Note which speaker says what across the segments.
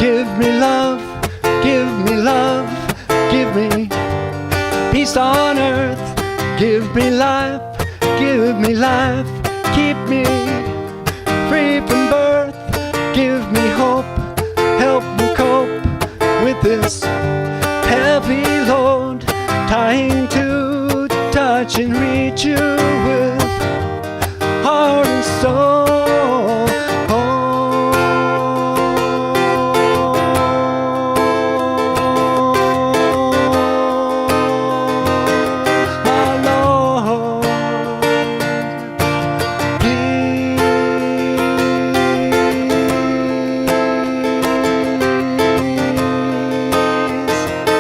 Speaker 1: Give me love, give me love, give me peace on earth. Give me life, give me life, keep me free from birth. Give me hope, help me cope with this heavy load, trying to touch and reach you with heart and soul.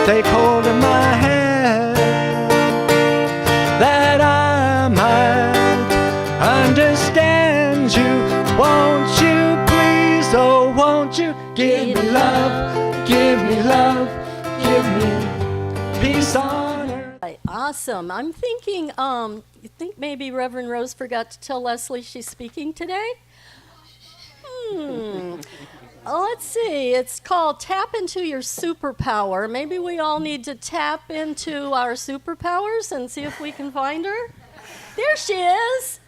Speaker 1: Take hold of my hand, that I might understand you. Won't you please, oh won't you give me love, give me love, give me peace on earth.
Speaker 2: Awesome. I'm thinking, you think maybe Reverend Rose forgot to tell Lesley she's speaking today? Let's see, it's called Tap Into Your Superpower. Maybe we all need to tap into our superpowers and see if we can find her. There she is.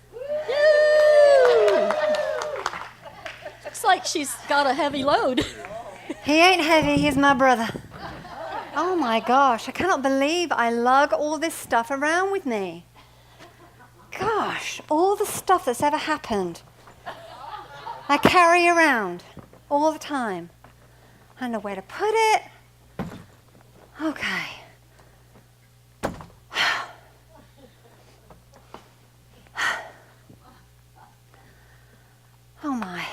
Speaker 2: Yay! Looks like she's got a heavy load.
Speaker 3: He ain't heavy, he's my brother. Oh my gosh, I cannot believe I lug all this stuff around with me. Gosh, all the stuff that's ever happened, I carry around all the time. I don't know where to put it. Okay. Oh my.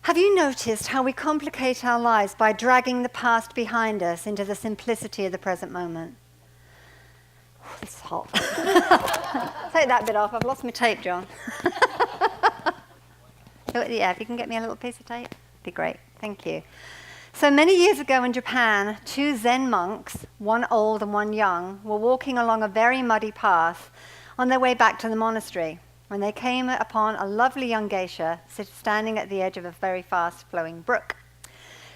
Speaker 3: Have you noticed how we complicate our lives by dragging the past behind us into the simplicity of the present moment? It's hot. Take that bit off. I've lost my tape, John. Yeah, if you can get me a little piece of tape, it'd be great. Thank you. So many years ago in Japan, 2 Zen monks, one old and one young, were walking along a very muddy path on their way back to the monastery when they came upon a lovely young geisha standing at the edge of a very fast-flowing brook.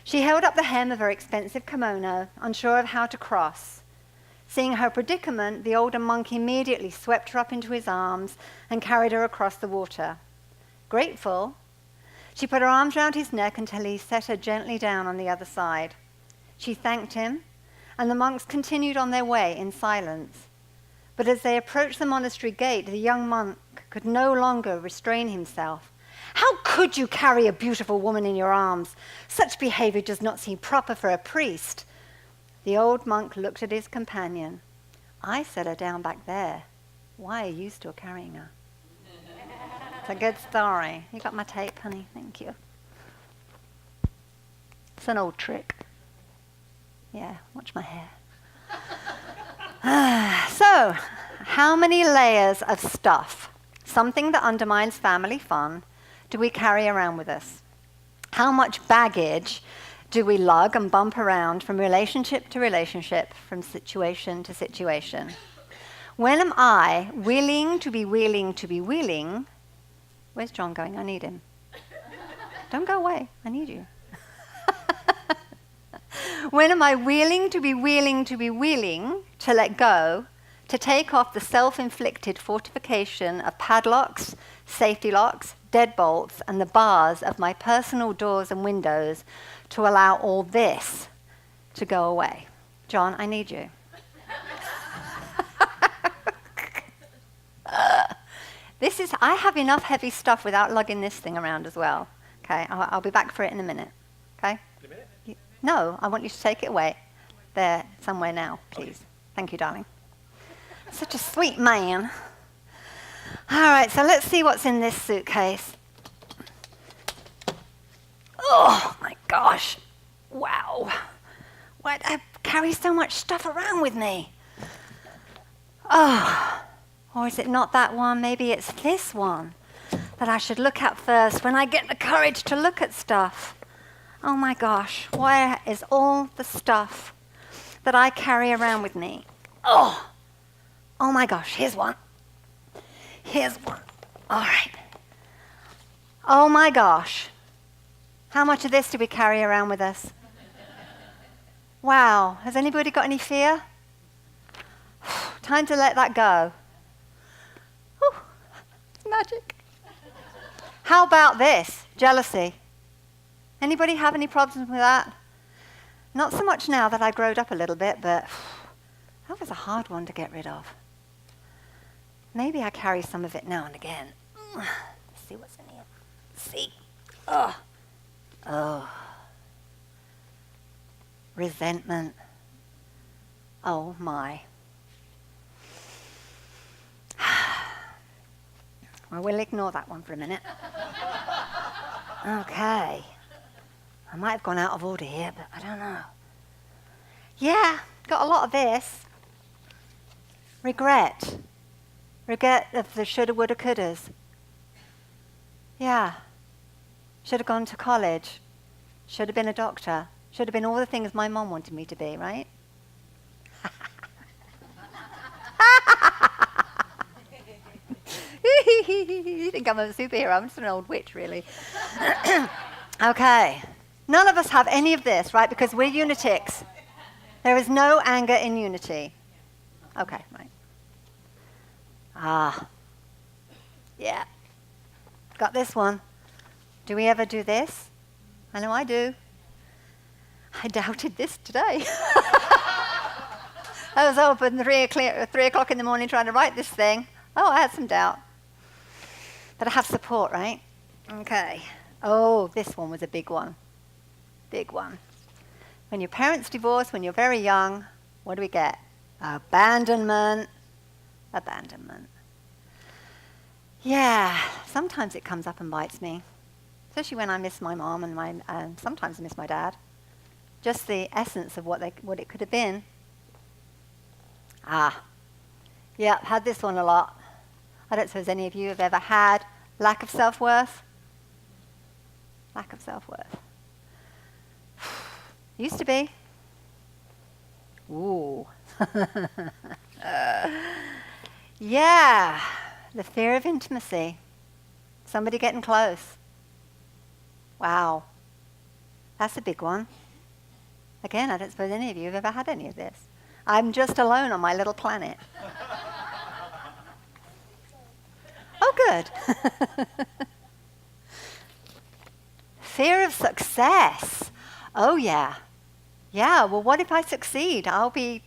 Speaker 3: She held up the hem of her expensive kimono, unsure of how to cross. Seeing her predicament, the older monk immediately swept her up into his arms and carried her across the water. Grateful, she put her arms round his neck until he set her gently down on the other side. She thanked him, and the monks continued on their way in silence. But as they approached the monastery gate, the young monk could no longer restrain himself. "How could you carry a beautiful woman in your arms? Such behavior does not seem proper for a priest." The old monk looked at his companion. "I set her down back there. Why are you still carrying her?" It's a good story. You got my tape, honey? Thank you. It's an old trick. Yeah, watch my hair. So, how many layers of stuff, something that undermines family fun, do we carry around with us? How much baggage do we lug and bump around from relationship to relationship, from situation to situation? When am I willing to be willing to be willing? Where's John going? I need him. Don't go away. I need you. When am I willing to be willing to be willing to let go, to take off the self-inflicted fortification of padlocks, safety locks, deadbolts, and the bars of my personal doors and windows to allow all this to go away? John, I need you. I have enough heavy stuff without lugging this thing around as well. Okay, I'll be back for it in a minute. Okay?
Speaker 1: In a minute?
Speaker 3: No, I want you to take it away. There, somewhere now, please. Okay. Thank you, darling. Such a sweet man. All right, so let's see what's in this suitcase. Oh, my gosh. Wow. Why do I carry so much stuff around with me? Oh. Or is it not that one? Maybe it's this one that I should look at first when I get the courage to look at stuff. Oh my gosh, where is all the stuff that I carry around with me? Oh my gosh, here's one. Here's one. All right. Oh my gosh. How much of this do we carry around with us? Wow, has anybody got any fear? Time to let that go. Whew, it's magic. How about this? Jealousy. Anybody have any problems with that? Not so much now that I growed up a little bit, but that was a hard one to get rid of. Maybe I carry some of it now and again. Let's see what's in here. See? Oh. Resentment. Oh my. Well, we'll ignore that one for a minute. Okay. I might have gone out of order here, but I don't know. Yeah, got a lot of this. Regret. Regret of the shoulda, woulda, couldas. Yeah. Should have gone to college. Should have been a doctor. Should have been all the things my mom wanted me to be, right? You think I'm a superhero. I'm just an old witch, really. Okay. None of us have any of this, right? Because we're unitics. There is no anger in unity. Okay, right. Yeah. Got this one. Do we ever do this? I know I do. I doubted this today. I was up at 3 o'clock in the morning trying to write this thing. Oh, I had some doubt. But I have support, right? Okay. Oh, this one was a big one. Big one. When your parents divorce, when you're very young, what do we get? Abandonment. Abandonment. Yeah, sometimes it comes up and bites me. Especially when I miss my mom and sometimes I miss my dad. Just the essence of what it could have been. Yeah, had this one a lot. I don't suppose any of you have ever had lack of self-worth. Lack of self-worth. Used to be. Ooh. Yeah, the fear of intimacy. Somebody getting close. Wow. That's a big one. Again, I don't suppose any of you have ever had any of this. I'm just alone on my little planet. Oh, good. Fear of success. Oh, yeah. Yeah, well, what if I succeed? I'll be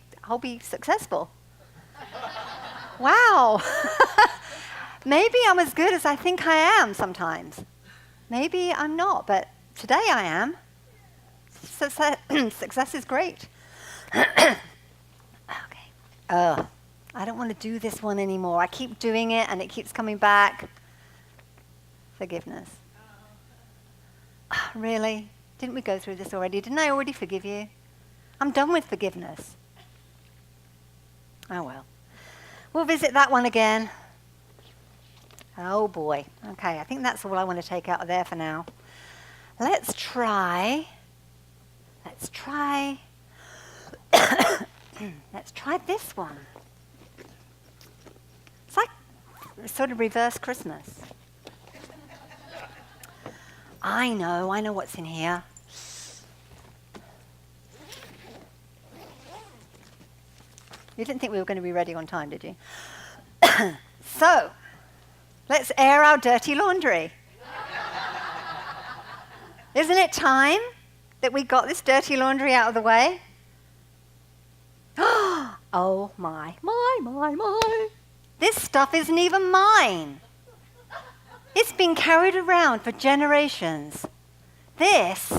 Speaker 3: successful. Wow. Maybe I'm as good as I think I am sometimes. Maybe I'm not, but today I am. Success is great. Okay. I don't want to do this one anymore. I keep doing it and it keeps coming back. Forgiveness. Really? Didn't we go through this already? Didn't I already forgive you? I'm done with forgiveness. Oh well. We'll visit that one again. Oh boy. Okay, I think that's all I want to take out of there for now. Let's try Let's try this one. It's like sort of reverse Christmas. I know what's in here. You didn't think we were going to be ready on time, did you? So, let's air our dirty laundry. Isn't it time that we got this dirty laundry out of the way? Oh my. This stuff isn't even mine. It's been carried around for generations. This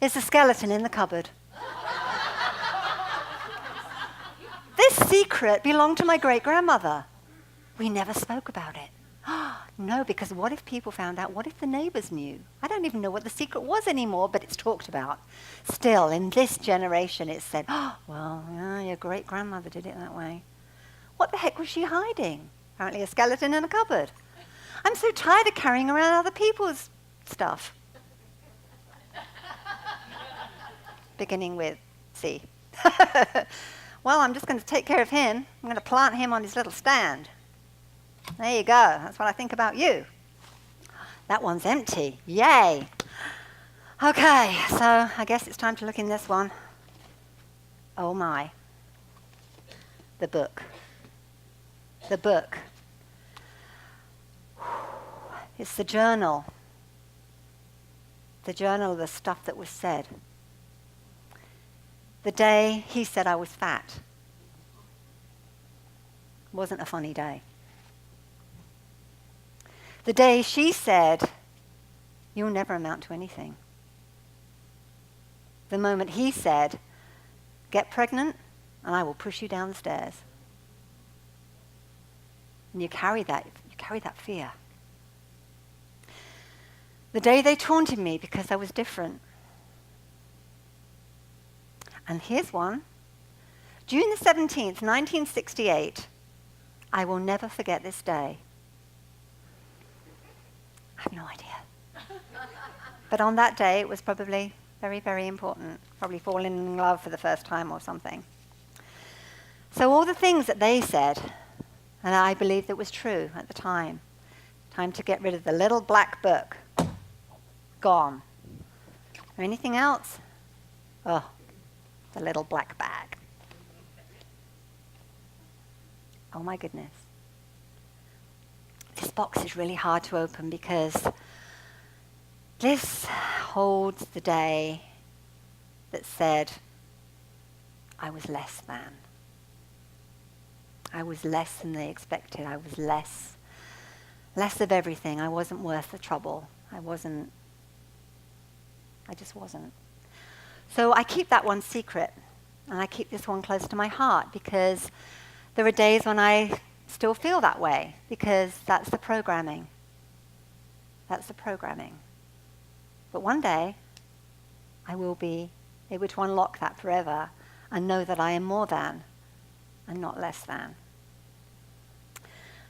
Speaker 3: is a skeleton in the cupboard. This secret belonged to my great-grandmother. We never spoke about it. No, because what if people found out? What if the neighbors knew? I don't even know what the secret was anymore, but it's talked about. Still, in this generation, it's said, well, yeah, your great-grandmother did it that way. What the heck was she hiding? Apparently a skeleton in a cupboard. I'm so tired of carrying around other people's stuff. Beginning with C. Well, I'm just going to take care of him. I'm going to plant him on his little stand. There you go. That's what I think about you. That one's empty. Yay. Okay, so I guess it's time to look in this one. Oh my. The book. The book. It's the journal. The journal of the stuff that was said. The day he said I was fat. Wasn't a funny day. The day she said, you'll never amount to anything. The moment he said, get pregnant and I will push you down the stairs. And you carry that fear. The day they taunted me because I was different. And here's one. June the 17th, 1968. I will never forget this day. I have no idea. But on that day, it was probably very, very important. Probably falling in love for the first time or something. So all the things that they said, and I believed that was true at the time. Time to get rid of the little black book. Gone. Or anything else? Oh, the little black bag. Oh my goodness. This box is really hard to open because this holds the day that said I was less than. I was less than they expected. I was less of everything. I wasn't worth the trouble. I just wasn't. So I keep that one secret, and I keep this one close to my heart because there are days when I still feel that way, because that's the programming. That's the programming. But one day, I will be able to unlock that forever and know that I am more than and not less than.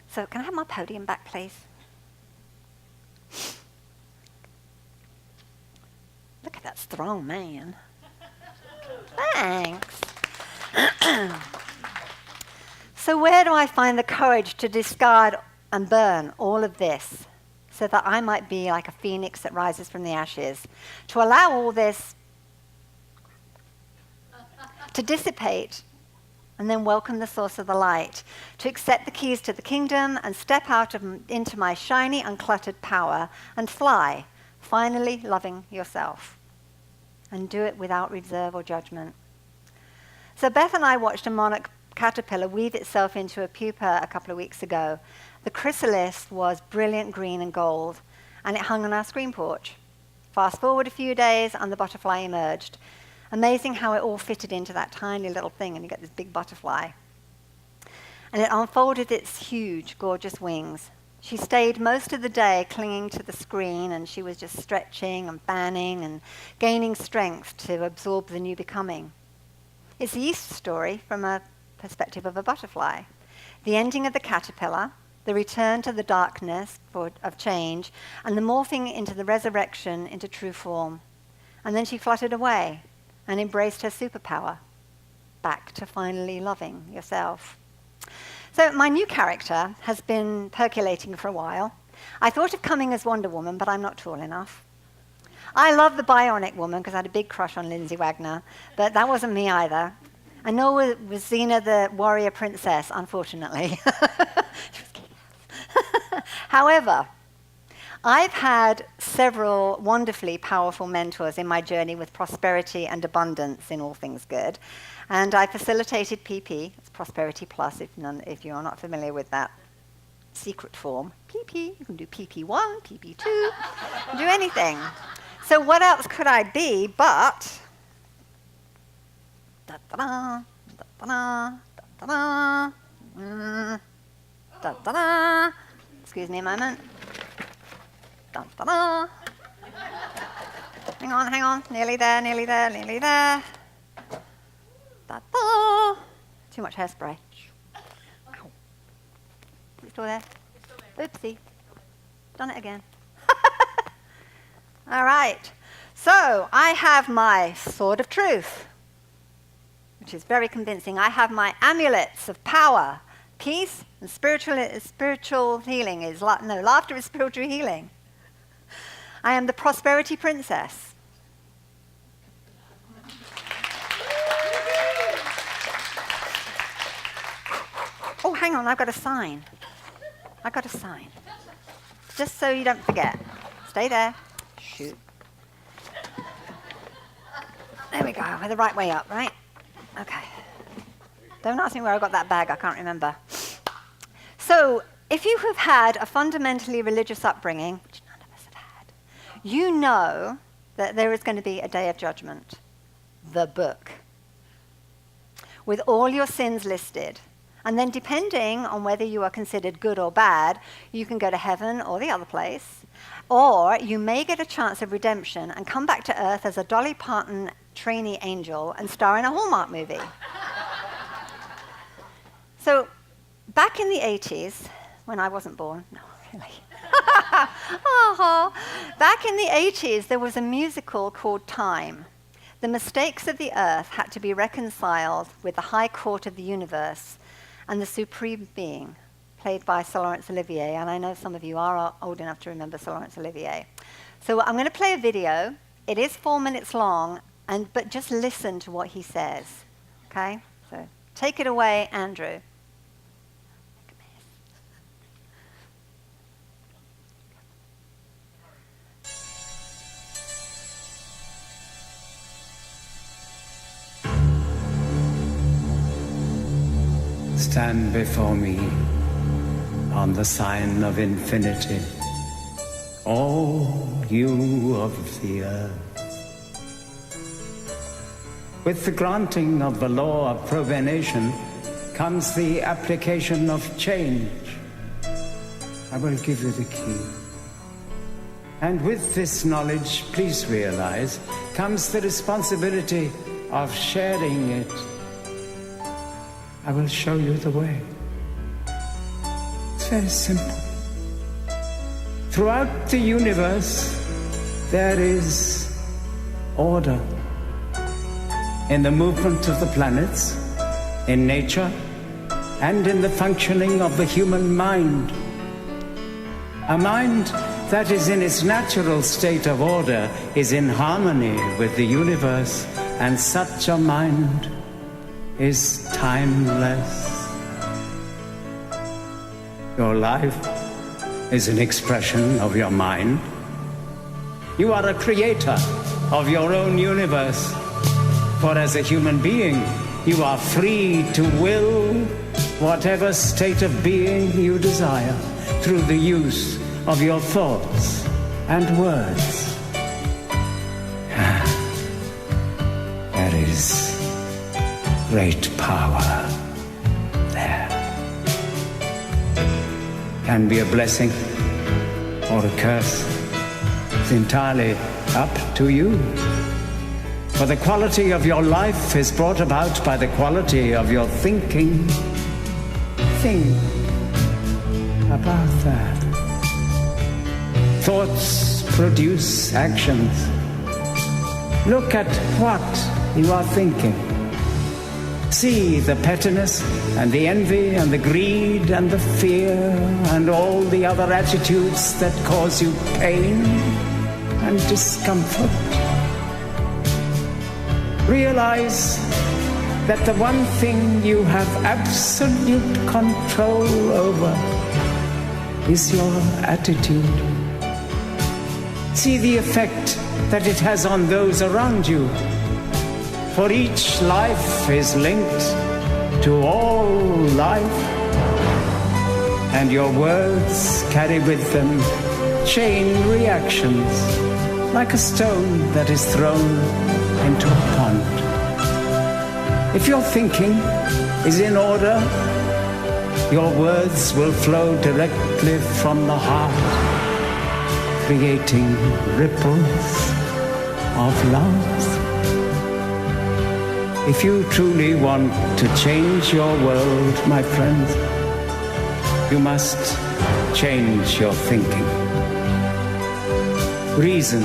Speaker 3: So can I have my podium back, please? Look at that strong man. Thanks. So where do I find the courage to discard and burn all of this so that I might be like a phoenix that rises from the ashes, to allow all this to dissipate and then welcome the source of the light, to accept the keys to the kingdom and step out into my shiny, uncluttered power and fly, finally loving yourself, and do it without reserve or judgment. So Beth and I watched a monarch caterpillar weave itself into a pupa a couple of weeks ago. The chrysalis was brilliant green and gold, and it hung on our screen porch. Fast forward a few days, and the butterfly emerged. Amazing how it all fitted into that tiny little thing, and you get this big butterfly. And it unfolded its huge, gorgeous wings. She stayed most of the day clinging to the screen, and she was just stretching and fanning and gaining strength to absorb the new becoming. It's the Easter story from a perspective of a butterfly. The ending of the caterpillar, the return to the darkness of change, and the morphing into the resurrection into true form. And then she fluttered away and embraced her superpower, back to finally loving yourself. So my new character has been percolating for a while. I thought of coming as Wonder Woman, but I'm not tall enough. I love the Bionic Woman because I had a big crush on Lindsay Wagner, but that wasn't me either. And nor was Xena the warrior princess, unfortunately. However, I've had several wonderfully powerful mentors in my journey with prosperity and abundance in all things good. And I facilitated PP, it's Prosperity Plus if you're not familiar with that secret form. PP, you can do PP1, PP2, you can do anything. So what else could I be but da-da-da, da-da-da, da-da-da, da-da-da. Excuse me a moment. Da-da-da. Hang on. Nearly there. Da-da. Too much hairspray. Ow. Is it still there? Oopsie. Done it again. All right. So I have my sword of truth, which is very convincing. I have my amulets of power, peace, and spiritual healing is laughter is spiritual healing. I am the prosperity princess. hang on, I've got a sign. Just so you don't forget. Stay there. Shoot. There we go. We're the right way up, right? Okay. Don't ask me where I got that bag. I can't remember. So, if you have had a fundamentally religious upbringing, which none of us have had, you know that there is going to be a day of judgment. The book. With all your sins listed. And then depending on whether you are considered good or bad, you can go to heaven or the other place. Or you may get a chance of redemption and come back to earth as a Dolly Parton trainee angel and star in a Hallmark movie. So, back in the 80s, when I wasn't born, no, really. Back in the 80s, there was a musical called Time. The mistakes of the earth had to be reconciled with the high court of the universe and the supreme being, played by Sir Laurence Olivier. And I know some of you are old enough to remember Sir Laurence Olivier. So I'm going to play a video. It is 4 minutes long, but just listen to what he says. Okay? So take it away, Andrew.
Speaker 1: Stand before me on the sign of infinity, all you of the earth. With the granting of the law of provenation comes the application of change. I will give you the key. And with this knowledge, please realize, comes the responsibility of sharing it. I will show you the way. It's very simple. Throughout the universe, there is order in the movement of the planets, in nature, and in the functioning of the human mind. A mind that is in its natural state of order is in harmony with the universe, and such a mind is timeless. Your life is an expression of your mind. You are a creator of your own universe. For as a human being, you are free to will whatever state of being you desire through the use of your thoughts and words. There is great power there. Can be a blessing or a curse. It's entirely up to you. For the quality of your life is brought about by the quality of your thinking. Think about that. Thoughts produce actions. Look at what you are thinking. See the pettiness and the envy and the greed and the fear and all the other attitudes that cause you pain and discomfort. Realize that the one thing you have absolute control over is your attitude. See the effect that it has on those around you. For each life is linked to all life, and your words carry with them chain reactions, like a stone that is thrown into a pond. If your thinking is in order, your words will flow directly from the heart, creating ripples of love. If you truly want to change your world, my friends, you must change your thinking. Reason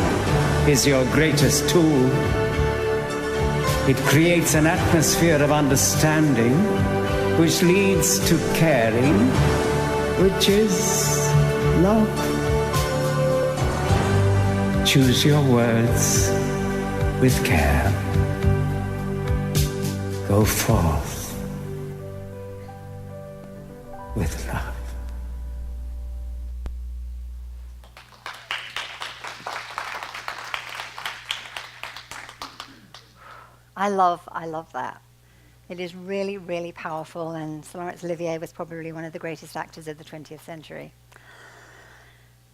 Speaker 1: is your greatest tool. It creates an atmosphere of understanding, which leads to caring, which is love. Choose your words with care. Go forth. with love.
Speaker 3: I love that. It is really, really powerful, and Sir Laurence Olivier was probably one of the greatest actors of the 20th century.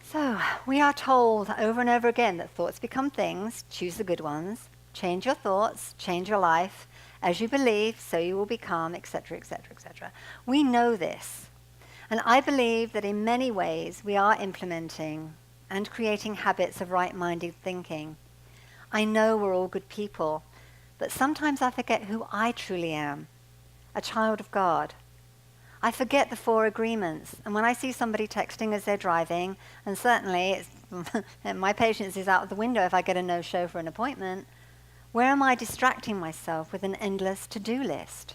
Speaker 3: So, we are told over and over again that thoughts become things. Choose the good ones. Change your thoughts, change your life. As you believe, so you will become, etc., etc., etc. We know this. And I believe that in many ways we are implementing and creating habits of right-minded thinking. I know we're all good people, but sometimes I forget who I truly am, a child of God. I forget the 4 agreements, and when I see somebody texting as they're driving, and certainly my patience is out of the window if I get a no-show for an appointment, where am I distracting myself with an endless to-do list?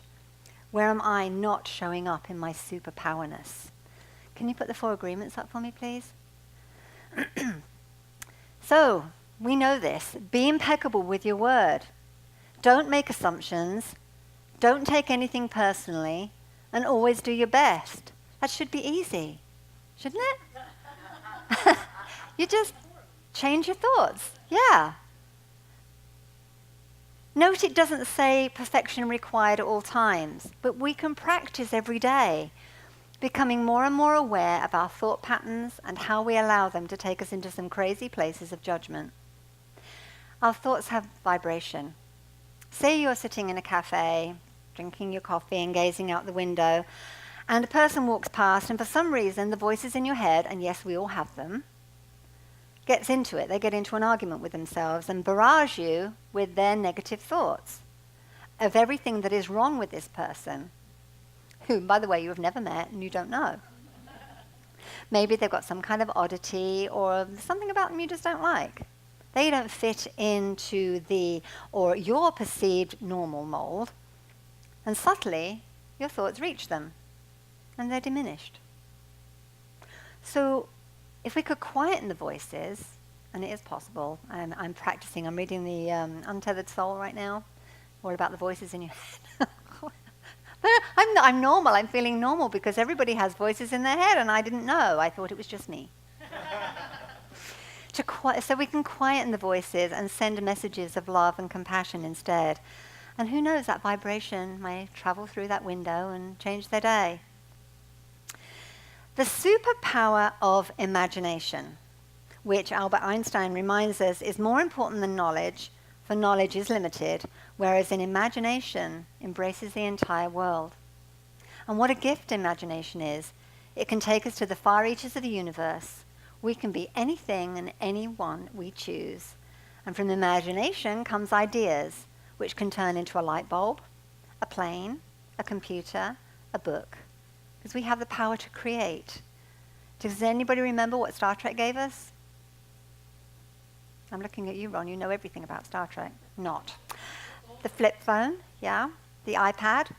Speaker 3: Where am I not showing up in my superpowerness? Can you put the 4 agreements up for me, please? So, we know this. Be impeccable with your word. Don't make assumptions. Don't take anything personally. And always do your best. That should be easy, shouldn't it? You just change your thoughts. Yeah. Note it doesn't say perfection required at all times, but we can practice every day, becoming more and more aware of our thought patterns and how we allow them to take us into some crazy places of judgment. Our thoughts have vibration. Say you're sitting in a cafe, drinking your coffee and gazing out the window, and a person walks past, and for some reason the voices in your head, and yes, we all have them, gets into it. They get into an argument with themselves and barrage you with their negative thoughts of everything that is wrong with this person, who, by the way, you have never met and you don't know. Maybe they've got some kind of oddity or something about them you just don't like. They don't fit into or your perceived normal mold, and subtly your thoughts reach them and they're diminished. So if we could quieten the voices, and it is possible, and I'm practicing, I'm reading the Untethered Soul right now, all about the voices in your head. I'm normal, I'm feeling normal because everybody has voices in their head and I didn't know, I thought it was just me. So we can quieten the voices and send messages of love and compassion instead. And who knows, that vibration may travel through that window and change their day. The superpower of imagination, which Albert Einstein reminds us is more important than knowledge, for knowledge is limited, whereas in imagination embraces the entire world. And what a gift imagination is. It can take us to the far reaches of the universe. We can be anything and anyone we choose. And from imagination comes ideas, which can turn into a light bulb, a plane, a computer, a book. Because we have the power to create. Does anybody remember what Star Trek gave us? I'm looking at you, Ron. You know everything about Star Trek. Not. The flip phone, yeah. The iPad,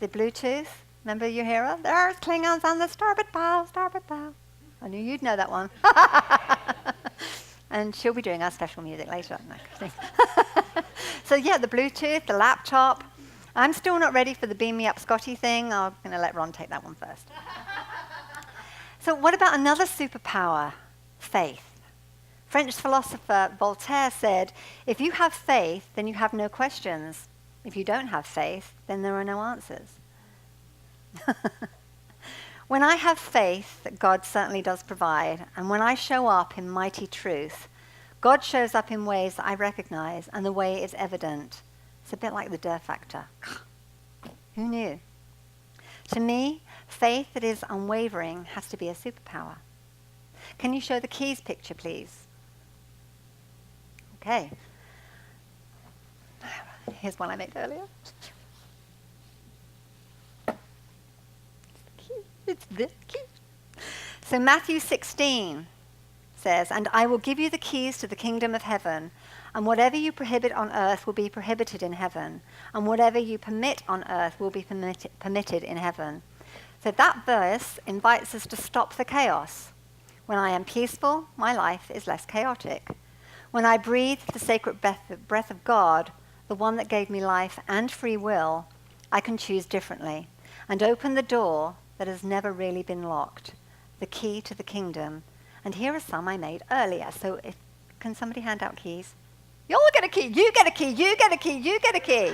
Speaker 3: the Bluetooth. Remember your hero? There's Klingons on the starboard bow, starboard bow. I knew you'd know that one. And she'll be doing our special music later. No, so yeah, the Bluetooth, the laptop. I'm still not ready for the Beam Me Up Scotty thing. I'm going to let Ron take that one first. So what about another superpower? Faith. French philosopher Voltaire said, if you have faith, then you have no questions. If you don't have faith, then there are no answers. When I have faith that God certainly does provide, and when I show up in mighty truth, God shows up in ways that I recognize, and the way is evident. It's a bit like the Durr factor. Who knew? To me, faith that is unwavering has to be a superpower. Can you show the keys picture, please? Okay. Here's one I made earlier. It's this cute. So Matthew 16 says, and I will give you the keys to the kingdom of heaven, and whatever you prohibit on earth will be prohibited in heaven, and whatever you permit on earth will be permitted in heaven. So that verse invites us to stop the chaos. When I am peaceful, my life is less chaotic. When I breathe the sacred breath of God, the one that gave me life and free will, I can choose differently and open the door that has never really been locked, the key to the kingdom. And here are some I made earlier. So can somebody hand out keys? You all get a key. You get a key. You get a key. You get a key.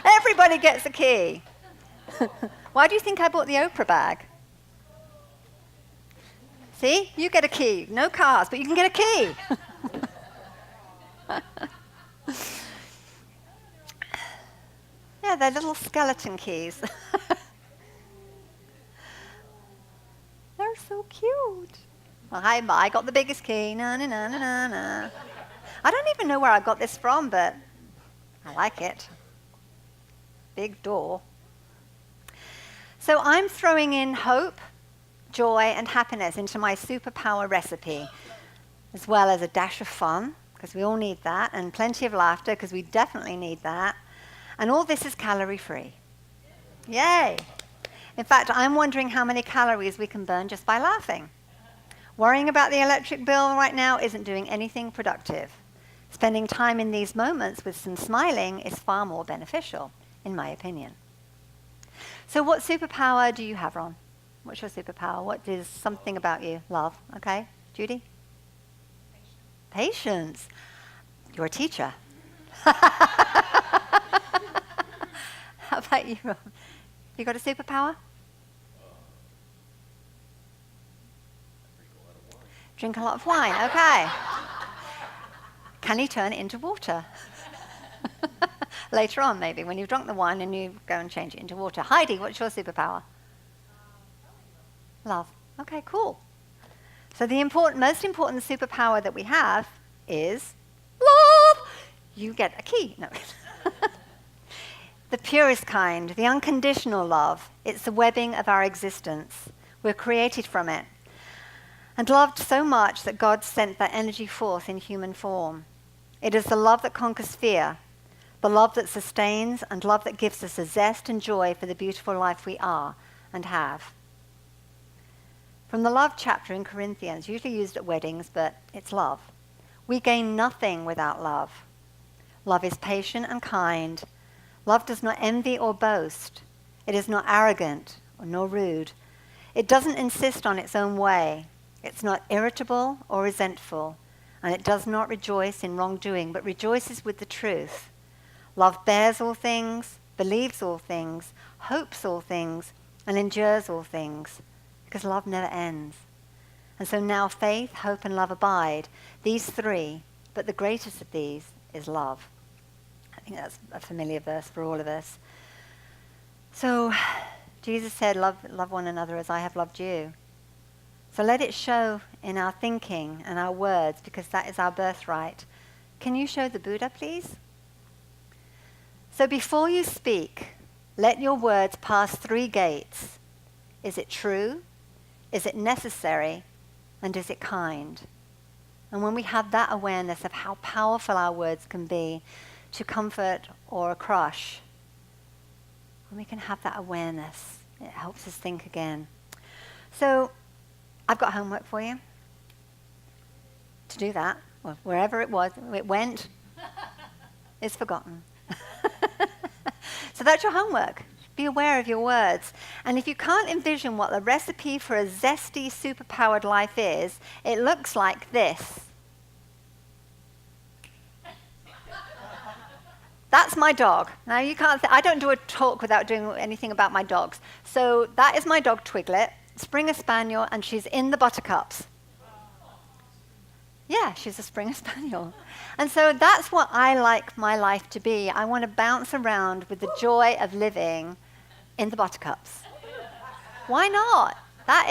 Speaker 3: Everybody gets a key. Why do you think I bought the Oprah bag? See? You get a key. No cars, but you can get a key. Yeah, they're little skeleton keys. They're so cute. Well, I got the biggest key. Na, na, na, na, na. I don't even know where I got this from, but I like it. Big door. So I'm throwing in hope, joy, and happiness into my superpower recipe, as well as a dash of fun, because we all need that, and plenty of laughter, because we definitely need that. And all this is calorie-free. Yay! In fact, I'm wondering how many calories we can burn just by laughing. Worrying about the electric bill right now isn't doing anything productive. Spending time in these moments with some smiling is far more beneficial, in my opinion. So what superpower do you have, Ron? What's your superpower? What is something about you? Love. Okay. Judy? Patience. You're a teacher. How about you, Ron? You got a superpower? Drink a lot of wine. Okay. Can you turn it into water? Later on, maybe, when you've drunk the wine and you go and change it into water. Heidi, what's your superpower? Love. Okay, cool. So the most important superpower that we have is love. You get a key. No. The purest kind, the unconditional love. It's the webbing of our existence. We're created from it. And loved so much that God sent that energy forth in human form. It is the love that conquers fear, the love that sustains, and love that gives us a zest and joy for the beautiful life we are and have. From the love chapter in Corinthians, usually used at weddings, but it's love. We gain nothing without love. Love is patient and kind. Love does not envy or boast. It is not arrogant nor rude. It doesn't insist on its own way. It's not irritable or resentful, and it does not rejoice in wrongdoing, but rejoices with the truth. Love bears all things, believes all things, hopes all things, and endures all things, because love never ends. And so now faith, hope, and love abide, these three, but the greatest of these is love. I think that's a familiar verse for all of us. So Jesus said, love one another as I have loved you. So let it show in our thinking and our words, because that is our birthright. Can you show the Buddha, please? So before you speak, let your words pass 3 gates. Is it true? Is it necessary? And is it kind? And when we have that awareness of how powerful our words can be to comfort or crush, when we can have that awareness, it helps us think again. So I've got homework for you. To do that, well, wherever it went, is forgotten. So that's your homework. Be aware of your words. And if you can't envision what the recipe for a zesty, superpowered life is, it looks like this. That's my dog. Now you can't, I don't do a talk without doing anything about my dogs. So that is my dog Twiglet, Springer Spaniel, and she's in the buttercups. Yeah, she's a Springer Spaniel. And so that's what I like my life to be. I want to bounce around with the joy of living in the buttercups. Why not? That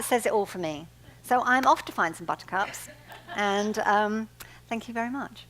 Speaker 3: says it all for me. So I'm off to find some buttercups. And thank you very much.